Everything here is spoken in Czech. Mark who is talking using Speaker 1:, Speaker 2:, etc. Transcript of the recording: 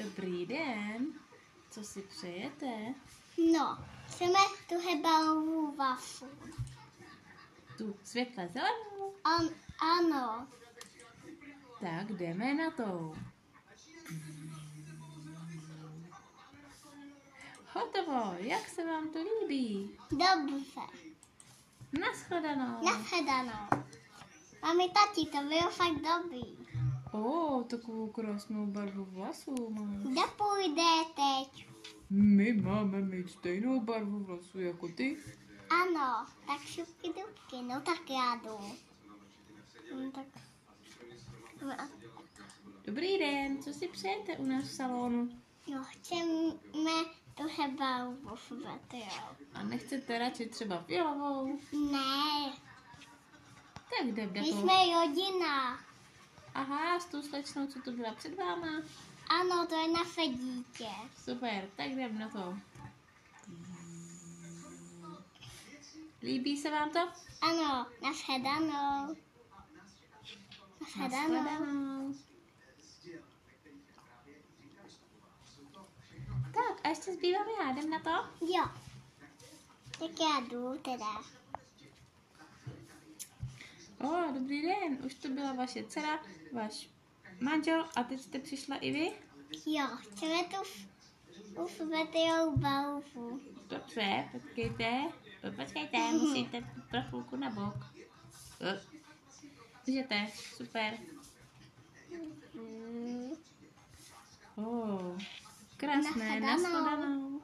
Speaker 1: Dobrý den. Co si přejete?
Speaker 2: No, chceme tu hebalovou waflu.
Speaker 1: Tu světle zelenou?
Speaker 2: Ano.
Speaker 1: Tak jdeme na to. Hotovo. Jak se vám to líbí?
Speaker 2: Dobře.
Speaker 1: Naschledanou.
Speaker 2: Nashledanou. Mami, tati, to bylo fakt dobrý.
Speaker 1: Takovou krásnou barvu vlasů máš.
Speaker 2: Kde půjde teď?
Speaker 1: My máme mít stejnou barvu vlasů jako ty.
Speaker 2: Ano, tak šupky dubky, no tak já jdu. Tak.
Speaker 1: Dobrý den. Co si přejete u nás v salonu?
Speaker 2: No, chceme tu hebalovou waflu.
Speaker 1: A nechcete radši třeba fialovou?
Speaker 2: Ne,
Speaker 1: Tak jdeme
Speaker 2: my
Speaker 1: do toho.
Speaker 2: jsme rodina.
Speaker 1: Aha, s tou slečnou, co tu byla před váma.
Speaker 2: Ano, to je naše dítě.
Speaker 1: Super, tak jdeme na to. Líbí se vám to?
Speaker 2: Ano, nashledanou. Nashledanou.
Speaker 1: Nashledanou. Tak, a ještě zbývám já, jdem na to?
Speaker 2: Jo. Tak já jdu teda.
Speaker 1: Dobrý den, už to byla vaše dcera, váš manžel a teď jste přišla i vy?
Speaker 2: Jo, chceme tu světlou balvu.
Speaker 1: Dobře, počkejte, musíte pro chvilku na bok. Můžete, super. Krásné,
Speaker 2: Nashledanou.
Speaker 1: nashledanou.